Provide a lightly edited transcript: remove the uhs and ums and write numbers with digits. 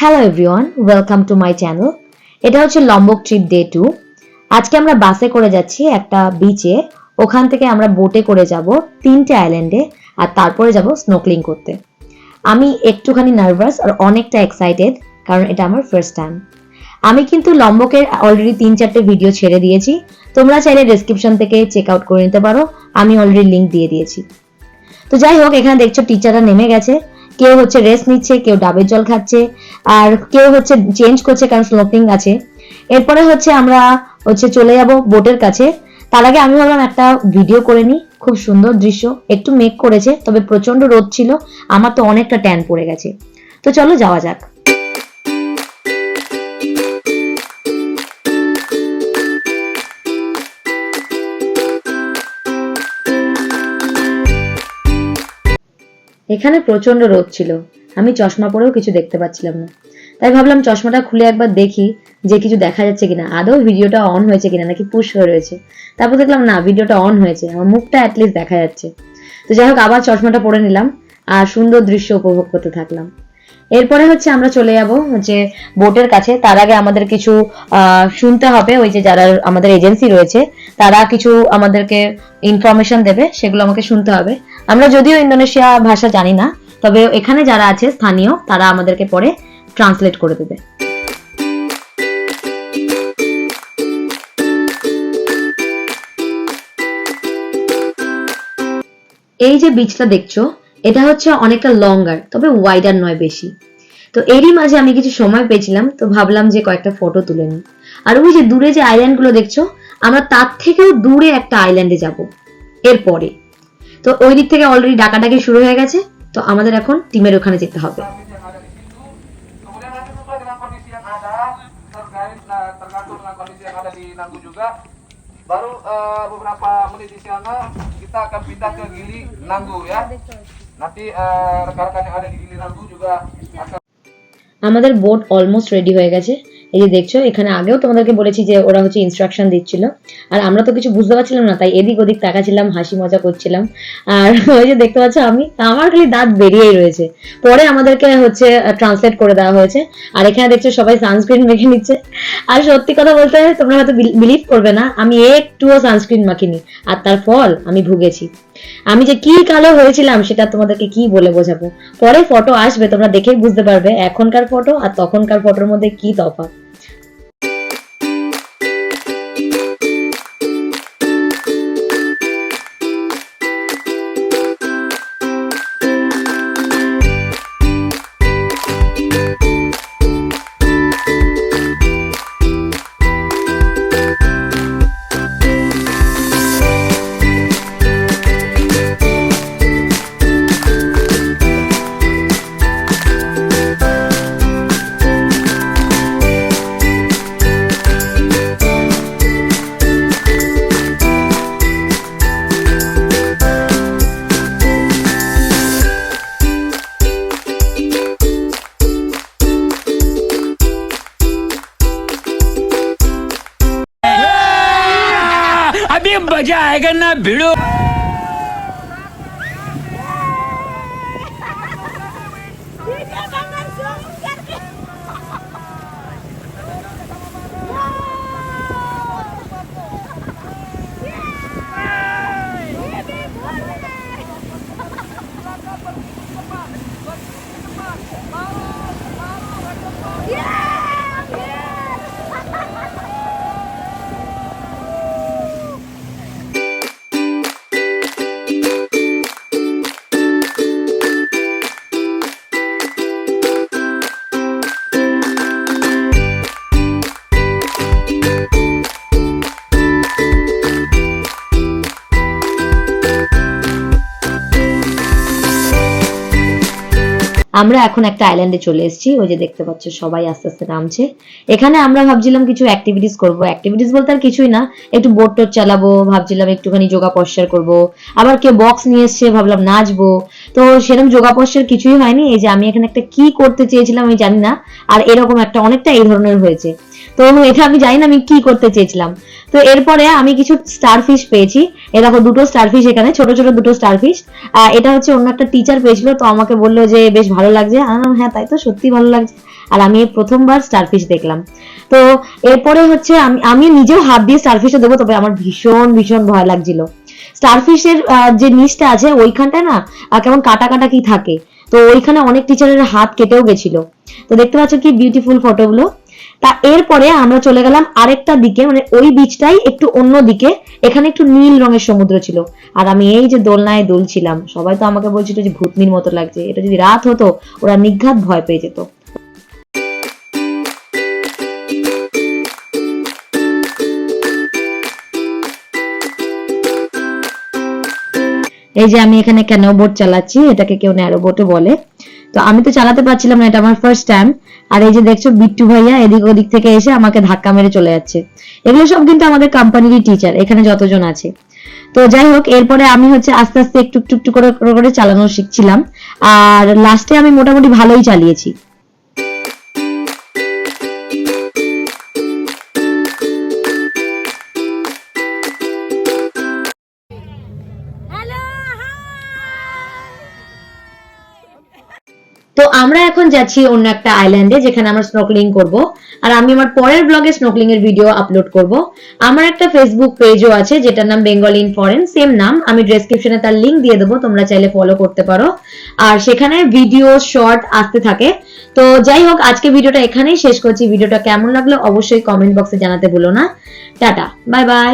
Hello everyone, welcome to my channel. এটা হচ্ছে লম্বক trip day 2। আজকে আমরা বাসে করে যাচ্ছি একটা বিচে। ওখান থেকে আমরা বোটে করে যাব 3টে আইল্যান্ডে, আর তারপরে যাব স্নোকলিং করতে। আমি একটুখানি নার্ভাস আর অনেকটা এক্সাইটেড, কারণ এটা আমার ফার্স্ট টাইম। আমি কিন্তু লম্বকের অলরেডি 3-4টে ভিডিও ছেড়ে দিয়েছি, তোমরা চাইলে ডেসক্রিপশন থেকে চেক আউট করে নিতে পারো, আমি অলরেডি লিঙ্ক দিয়ে দিয়েছি। তো যাই হোক, এখানে দেখছো টিচাররা নেমে গেছে, কেউ হচ্ছে রেস্ট নিচ্ছে, কেউ ডাবের জল খাচ্ছে, আর কেউ হচ্ছে চেঞ্জ করছে কারণ স্নোকিং আছে। এরপরে হচ্ছে আমরা চলে যাব বোটের কাছে। তার আগে আমি ভাবলাম একটা ভিডিও করে নিই। খুব সুন্দর দৃশ্য, একটু মেঘ করেছে, তবে প্রচন্ড রোদ ছিল, আমার তো অনেকটা ট্যান পড়ে গেছে। তো চলো যাওয়া যাক। এখানে প্রচন্ড রোদ ছিল, আমি চশমা পরেও কিছু দেখতে পাচ্ছিলাম না, তাই ভাবলাম চশমাটা খুলে একবার দেখি যে কিছু দেখা যাচ্ছে কিনা, আদৌ ভিডিওটা অন হয়েছে কিনা, নাকি পুশ হয়ে রয়েছে। তারপর দেখলাম না, ভিডিওটা অন হয়েছে, আমার মুখটা অ্যাটলিস্ট দেখা যাচ্ছে। তো যাই হোক, আবার চশমাটা পরে নিলাম আর সুন্দর দৃশ্য উপভোগ করতে থাকলাম। এরপরে আমরা চলে যাব বোটের কাছে। তার আগে আমাদের কিছু শুনতে হবে, ওই যে যারা আমাদের এজেন্সি রয়েছে তারা কিছু আমাদেরকে ইনফরমেশন দেবে, সেগুলো আমাকে শুনতে হবে। আমরা যদিও ইন্দোনেশিয়া ভাষা জানি না, তবে এখানে যারা আছে স্থানীয় তারা আমাদেরকে পরে ট্রান্সলেট করে দেবে। এই যে বিচটা দেখছো, এটা হচ্ছে অনেকটা লঙ্গার, তবে ওয়াইডার নয় বেশি। তো এরই মাঝে আমি কিছু সময় পেয়েছিলাম, তো ভাবলাম যে কয়েকটা ফটো তুলে নিই। আর ওই যে দূরে যে আইল্যান্ড গুলো দেখছো, আমরা তার থেকেও দূরে একটা আইল্যান্ডে যাব এরপরে। তো ওই দিক থেকে অলরেডি ডাকাডাকি শুরু হয়ে গেছে, তো আমাদের এখন টিমের ওখানে যেতে হবে। Baru beberapa menit di sana kita akan pindah ke Gili Nanggu ya. Nanti rekan-rekan yang ada di Gili Nanggu juga akan আমাদের বোট অলমোস্ট রেডি হয়ে গেছে। এই যে দেখছো, এখানে আগেও তোমাদেরকে বলেছি যে ওরা ইনস্ট্রাকশন দিচ্ছিল, আর আমরা তো কিছু বুঝতে পারছিলাম না, তাই এদিক ওদিক তাকাচ্ছিলাম, হাসি মজা করছিলাম। আর ওই যে দেখতে পাচ্ছ, আমার খালি দাঁত বেরিয়েই রয়েছে। পরে আমাদেরকে ট্রান্সলেট করে দেওয়া হয়েছে। আর এখানে দেখছো সবাই সানস্ক্রিন মেখে নিচ্ছে। আর সত্যি কথা বলতে তোমরা হয়তো বিলিভ করবে না, আমি একটুও সানস্ক্রিন মাখিনি, আর তার ফল আমি ভুগেছি। আমি যে কি কালো হয়েছিলাম সেটা তোমাদেরকে কি বলে বোঝাবো। পরে ফটো আসবে, তোমরা দেখেই বুঝতে পারবে এখনকার ফটো আর তখনকার ফটোর মধ্যে কি তফাৎ। अभी मजा आएगा ना भिड़ो। আমরা এখন একটা আইল্যান্ডে চলে এসেছি। ওই যে দেখতে পাচ্ছ সবাই আস্তে আস্তে নামছে। এখানে আমরা ভাবছিলাম কিছু অ্যাক্টিভিটিস করব। অ্যাক্টিভিটিস বলতে আর কিছুই না, একটু বোট টোট চালাবো, ভাবছিলাম একটুখানি যোগা পশ্চার করব। আবার কেউ বক্স নিয়ে এসছে, ভাবলাম নাচবো। তো সেরকম যোগা পশ্চার কিছুই হয়নি। এই যে আমি এখানে একটা কি করতে চেয়েছিলাম আমি জানি না, আর এরকম একটা অনেকটা এই ধরনের হয়েছে। তো এটা আমি জানি না আমি কি করতে চেয়েছিলাম। তো এরপরে আমি কিছু স্টারফিশ পেয়েছি। এ দেখো দুটো স্টারফিশ, এখানে ছোট ছোট দুটো স্টারফিশ। এটা অন্য একটা টিচার পেয়েছিল, তো আমাকে বললো যে বেশ ভালো লাগছে। হ্যাঁ তাই তো, সত্যি ভালো লাগছে। আর আমি এই প্রথমবার স্টারফিশ দেখলাম। তো এরপরে হচ্ছে আমি নিজেও হাত দিয়ে স্টারফিশে দেবো, তবে আমার ভীষণ ভীষণ ভয় লাগছিল। স্টারফিশের যে নিচটা আছে ওইখানটায় না কেমন কাটা কাটা কি থাকে, তো ওইখানে অনেক টিচারের হাত কেটেও গেছিল। তো দেখতে পাচ্ছ কি বিউটিফুল ফটোগুলো। তা এরপরে আমরা চলে গেলাম আরেকটা দিকে, মানে ওই বিচটাই একটু অন্য দিকে, এখানে একটু নীল রঙের সমুদ্র ছিল। আর আমি এই যে দোলনায় দুলছিলাম, সবাই তো আমাকে বলছিল যে ভূতনির মতো লাগছে, এটা যদি রাত হতো ওরা নিঘাত ভয় পেয়ে যেত। এই যে আমি এখানে ক্যানো বোট চালাচ্ছি, এটাকে কেউ ন্যারো বোটও বলে। তো আমি তো চালাতে পারছিলাম না, এটা আমার ফার্স্ট টাইম। আর এই যে দেখছো বিট্টু ভাইয়া এদিক ওদিক থেকে এসে আমাকে ধাক্কা মেরে চলে যাচ্ছে। এগুলো সব কিন্তু আমাদের কোম্পানিরই টিচার, এখানে যতজন আছে। তো যাই হোক, এরপরে আমি হচ্ছে আস্তে আস্তে একটু একটু করে চালানো শিখছিলাম, আর লাস্টে আমি মোটামুটি ভালোই চালিয়েছি। তো আমরা এখন যাচ্ছি অন্য একটা আইল্যান্ডে, যেখানে আমরা স্নর্কেলিং করব। আর আমি আমার পরের ব্লগে স্নর্কেলিং এর ভিডিও আপলোড করব। আমার একটা ফেসবুক পেজও আছে যেটার নাম বেঙ্গল ইন ফরেন, সেম নাম। আমি ডেসক্রিপশনে তার লিংক দিয়ে দেবো, তোমরা চাইলে ফলো করতে পারো। আর সেখানে ভিডিও শর্ট আসতে থাকে। তো যাই হোক, আজকে ভিডিওটা এখানেই শেষ করছি। ভিডিওটা কেমন লাগলো অবশ্যই কমেন্ট বক্সে জানাতে ভুলো না। Tata, bye bye.